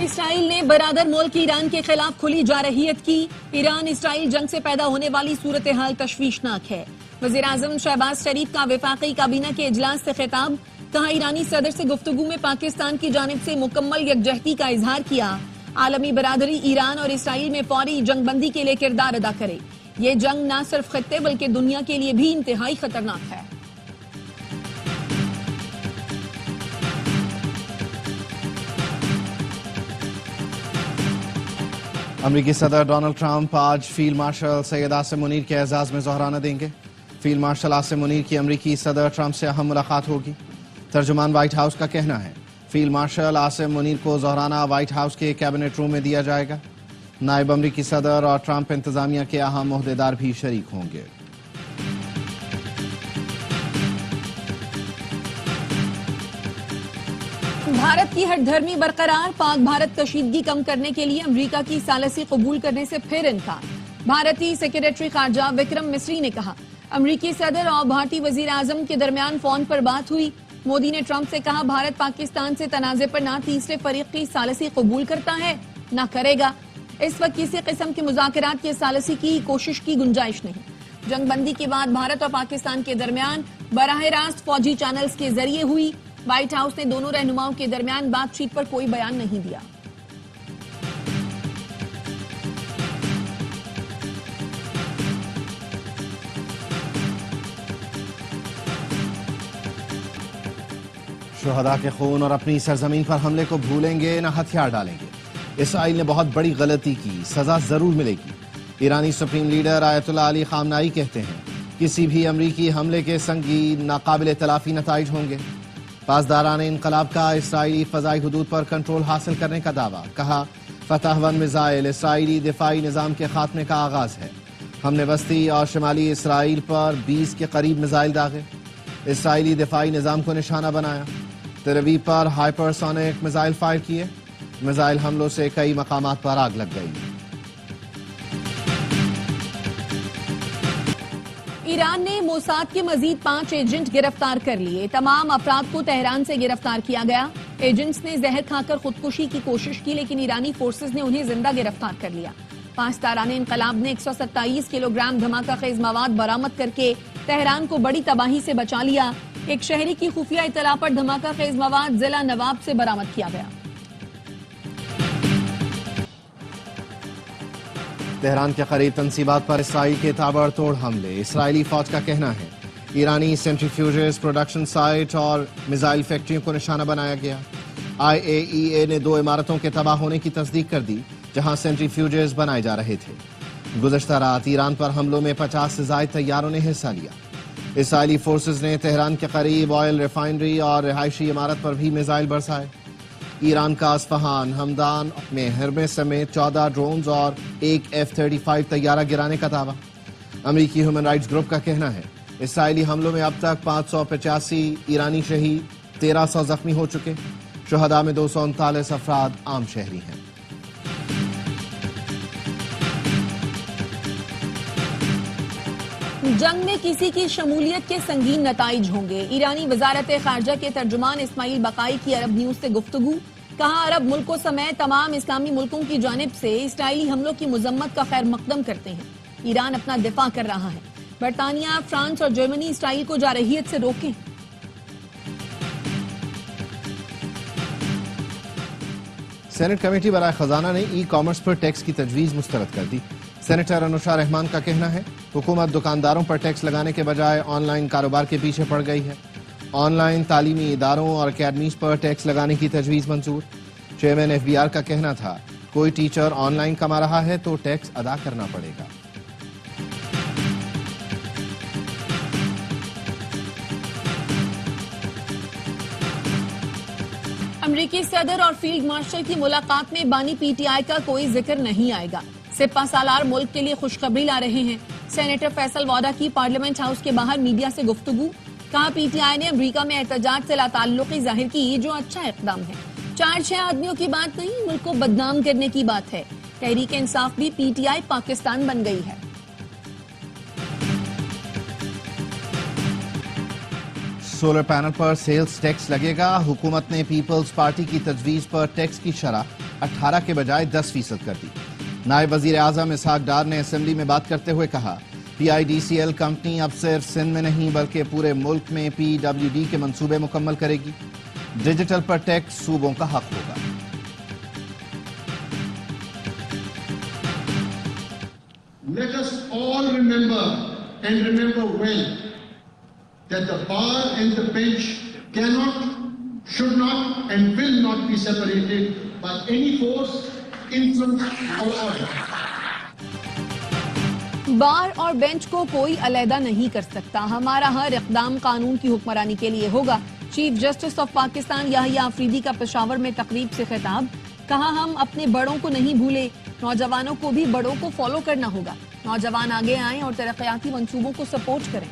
اسرائیل نے برادر ملک ایران کے خلاف کھلی جارحیت کی. ایران اسرائیل جنگ سے پیدا ہونے والی صورتحال تشویشناک ہے. وزیراعظم شہباز شریف کا وفاقی کابینہ کے اجلاس سے خطاب. کہا ایرانی صدر سے گفتگو میں پاکستان کی جانب سے مکمل یکجہتی کا اظہار کیا. عالمی برادری ایران اور اسرائیل میں فوری جنگ بندی کے لیے کردار ادا کرے. یہ جنگ نہ صرف خطے بلکہ دنیا کے لیے بھی انتہائی خطرناک ہے. امریکی صدر ڈونلڈ ٹرمپ آج فیلڈ مارشل سید عاصم منیر کے اعزاز میں ظہرانہ دیں گے. فیلڈ مارشل عاصم منیر کی امریکی صدر ٹرمپ سے اہم ملاقات ہوگی. ترجمان وائٹ ہاؤس کا کہنا ہے فیلڈ مارشل عاصم منیر کو ظہرانہ وائٹ ہاؤس کے کیبنٹ روم میں دیا جائے گا. نائب امریکی صدر اور ٹرمپ انتظامیہ کے اہم عہدیدار بھی شریک ہوں گے. بھارت کی ہٹ دھرمی برقرار. پاک بھارت کشیدگی کم کرنے کے لیے امریکہ کی ثالثی قبول کرنے سے پھر انکار. بھارتی سیکریٹری خارجہ وکرم مسری نے کہا امریکی صدر اور بھارتی وزیر اعظم کے درمیان فون پر بات ہوئی. مودی نے ٹرمپ سے کہا بھارت پاکستان سے تنازع پر نہ تیسرے فریق کی ثالثی قبول کرتا ہے نہ کرے گا. اس وقت کسی قسم کے مذاکرات کی ثالثی کی کوشش کی گنجائش نہیں. جنگ بندی کے بعد بھارت اور پاکستان کے درمیان براہ راست فوجی چینلز کے ذریعے ہوئی. وائٹ ہاؤس نے دونوں رہنماؤں کے درمیان بات چیت پر کوئی بیان نہیں دیا. شہداء کے خون اور اپنی سرزمین پر حملے کو بھولیں گے نہ ہتھیار ڈالیں گے. اسرائیل نے بہت بڑی غلطی کی, سزا ضرور ملے گی. ایرانی سپریم لیڈر آیت اللہ علی خامنائی کہتے ہیں کسی بھی امریکی حملے کے سنگین ناقابل تلافی نتائج ہوں گے. پاسداران انقلاب کا اسرائیلی فضائی حدود پر کنٹرول حاصل کرنے کا دعویٰ. کہا فتح 1 میزائل اسرائیلی دفاعی نظام کے خاتمے کا آغاز ہے. ہم نے وسطی اور شمالی اسرائیل پر 20 کے قریب میزائل داغے. اسرائیلی دفاعی نظام کو نشانہ بنایا. تل ابیب پر ہائپر سونک میزائل فائر کیے. میزائل حملوں سے کئی مقامات پر آگ لگ گئی. ایران نے موساد کے مزید 5 ایجنٹ گرفتار کر لیے. تمام افراد کو تہران سے گرفتار کیا گیا. ایجنٹس نے زہر کھا کر خودکشی کی کوشش کی لیکن ایرانی فورسز نے انہیں زندہ گرفتار کر لیا. پاسداران انقلاب نے 127 کلو گرام دھماکہ خیز مواد برآمد کر کے تہران کو بڑی تباہی سے بچا لیا. ایک شہری کی خفیہ اطلاع پر دھماکہ خیز مواد ضلع نواب سے برآمد کیا گیا. تہران کے قریب تنصیبات پر اسرائیل کے تابڑ توڑ حملے. اسرائیلی فوج کا کہنا ہے ایرانی سینٹریفیوجز پروڈکشن سائٹ اور میزائل فیکٹریوں کو نشانہ بنایا گیا. IAEA نے 2 عمارتوں کے تباہ ہونے کی تصدیق کر دی جہاں سینٹریفیوجز بنائے جا رہے تھے. گزشتہ رات ایران پر حملوں میں 50 سے زائد طیاروں نے حصہ لیا. اسرائیلی فورسز نے تہران کے قریب آئل ریفائنری اور رہائشی عمارت پر بھی میزائل برسائے. ایران کا اصفہان ہمدان میں ہرمس سمیت 14 ڈرونز اور ایک F-35 طیارہ گرانے کا دعویٰ. امریکی ہیومن رائٹس گروپ کا کہنا ہے اسرائیلی حملوں میں اب تک 585 ایرانی شہید 1300 زخمی ہو چکے. شہداء میں 239 افراد عام شہری ہیں. جنگ میں کسی کی شمولیت کے سنگین نتائج ہوں گے. ایرانی وزارت خارجہ کے ترجمان اسماعیل بقائی کی عرب نیوز سے گفتگو. کہا عرب ملکوں سمیت تمام اسلامی ملکوں کی جانب سے اسرائیلی حملوں کی مذمت کا خیر مقدم کرتے ہیں. ایران اپنا دفاع کر رہا ہے. برطانیہ، فرانس اور جرمنی اسرائیل کو جارحیت سے روکیں. سینٹ کمیٹی برائے خزانہ نے ای کامرس پر ٹیکس کی تجویز مسترد کر دی. سینیٹر انوشا رحمان کا کہنا ہے حکومت دکانداروں پر ٹیکس لگانے کے بجائے آن لائن کاروبار کے پیچھے پڑ گئی ہے. آن لائن تعلیمی اداروں اور اکیڈمیز پر ٹیکس لگانے کی تجویز منظور. چیئرمین FBR کا کہنا تھا کوئی ٹیچر آن لائن کما رہا ہے تو ٹیکس ادا کرنا پڑے گا. امریکی صدر اور فیلڈ مارشل کی ملاقات میں بانی PTI کا کوئی ذکر نہیں آئے گا. سپہ سالار ملک کے لیے خوشخبری لا رہے ہیں. سینیٹر فیصل وادہ کی پارلیمنٹ ہاؤس کے باہر میڈیا سے گفتگو. کہا PTI نے امریکہ میں احتجاج سے لاتعلقی ظاہر کی جو اچھا اقدام ہے. 4-6 آدمیوں کی بات نہیں، ملک کو بدنام کرنے کی بات ہے. تحریک انصاف بھی PTI پاکستان بن گئی ہے. سولر پینل پر سیلز ٹیکس لگے گا. حکومت نے پیپلز پارٹی کی تجویز پر ٹیکس کی شرح 18 کے بجائے 10% کر دی. نائب وزیر اعظم اسحاق ڈار نے اسمبلی میں بات کرتے ہوئے کہا PIDCL کمپنی اب صرف سندھ میں نہیں بلکہ پورے ملک میں PWD کے منصوبے مکمل کرے گی. ڈیجیٹل پر ٹیکس صوبوں کا حق ہوگا. Let us all remember and remember well that the bar and the bench cannot, should not and will not be separated by any force, influence or order. بار اور بینچ کو کوئی علیحدہ نہیں کر سکتا. ہمارا ہر اقدام قانون کی حکمرانی کے لیے ہوگا. چیف جسٹس آف پاکستان یحییٰ آفریدی کا پشاور میں تقریب سے خطاب. کہا ہم اپنے بڑوں کو نہیں بھولے, نوجوانوں کو بھی بڑوں کو فالو کرنا ہوگا. نوجوان آگے آئیں اور ترقیاتی منصوبوں کو سپورٹ کریں.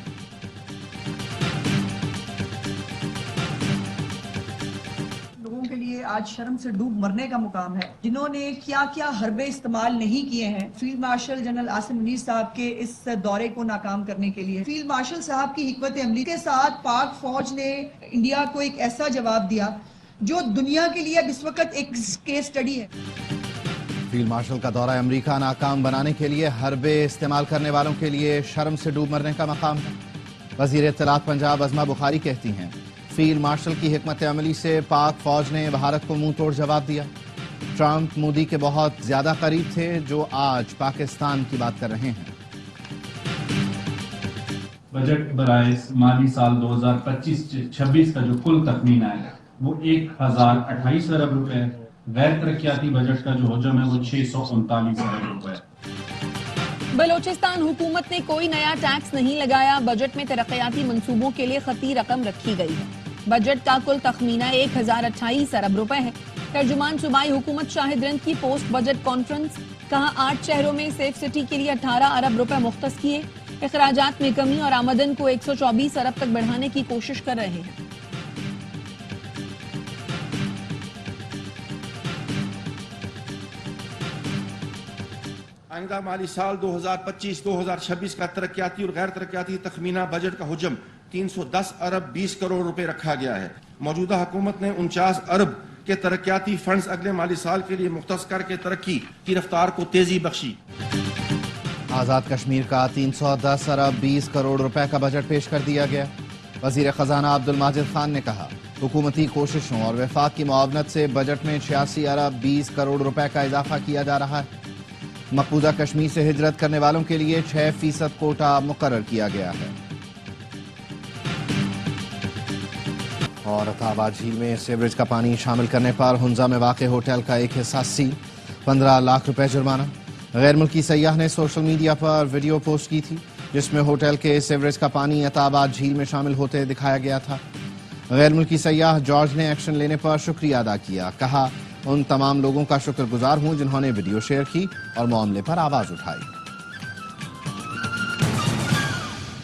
لوگوں کے لیے آج شرم سے ڈوب مرنے کا مقام ہے. جنہوں نے کیا کیا حربے استعمال نہیں کیے ہیں field marshal general Asim Munir صاحب کے اس دورے کو ناکام کرنے کے لیے. فیلڈ مارشل صاحب کی حکمت عملی کے ساتھ پاک فوج نے انڈیا کو ایک ایسا جواب دیا جو دنیا کے لیے اب اس وقت ایک کیس سٹڈی ہے. فیلڈ مارشل کا دورہ امریکہ ناکام بنانے کے لیے حربے استعمال کرنے والوں کے لیے شرم سے ڈوب مرنے کا مقام ہے. وزیر اطلاعات پنجاب عظمہ بخاری کہتی ہیں فیلڈ مارشل کی حکمت عملی سے پاک فوج نے بھارت کو منہ توڑ جواب دیا. ٹرمپ مودی کے بہت زیادہ قریب تھے جو آج پاکستان کی بات کر رہے ہیں. بجٹ برائے مالی سال 2025-26 کا جو کل تخمینہ ہے وہ 1028 ارب روپے ہے. غیر ترقیاتی بجٹ کا جو حجم ہے وہ 639 ارب روپے ہے. بلوچستان حکومت نے کوئی نیا ٹیکس نہیں لگایا. بجٹ میں ترقیاتی منصوبوں کے لیے خطی رقم رکھی گئی ہے. بجٹ کا کل تخمینہ 1028 ارب روپے ہے. ترجمان صوبائی حکومت شاہد رند کی پوسٹ بجٹ کانفرنس. کہا 8 شہروں میں سیف سٹی کے لیے 18 ارب روپے مختص کیے. اخراجات میں کمی اور آمدن کو 124 ارب تک بڑھانے کی کوشش کر رہے ہیں. آئندہ مالی سال 2025-2026 کا ترقیاتی اور غیر ترقیاتی تخمینہ بجٹ کا حجم 310 ارب 20 کروڑ روپے رکھا گیا ہے. موجودہ حکومت نے 49 ارب کے ترقیاتی فنڈز اگلے مالی سال کے لیے مختص کر کے ترقی کی رفتار کو تیزی بخشی. آزاد کشمیر کا 310 ارب 20 کروڑ روپے کا بجٹ پیش کر دیا گیا. وزیر خزانہ عبدالماجد خان نے کہا حکومتی کوششوں اور وفاق کی معاونت سے بجٹ میں 86 ارب 20 کروڑ روپے کا اضافہ کیا جا رہا ہے. مقبوضہ کشمیر سے ہجرت کرنے والوں کے لیے 6% کوٹا مقرر کیا گیا ہے. اور عطا آباد جھیل میں سیوریج کا پانی شامل کرنے پر ہنزا میں واقع ہوٹل کا ایک حصہ سیل. 15 لاکھ روپے جرمانہ. غیر ملکی سیاح نے سوشل میڈیا پر ویڈیو پوسٹ کی تھی جس میں ہوٹل کے سیوریج کا پانی عطا آباد جھیل میں شامل ہوتے دکھایا گیا تھا. غیر ملکی سیاح جارج نے ایکشن لینے پر شکریہ ادا کیا. کہا ان تمام لوگوں کا شکر گزار ہوں جنہوں نے ویڈیو شیئر کی اور معاملے پر آواز اٹھائی.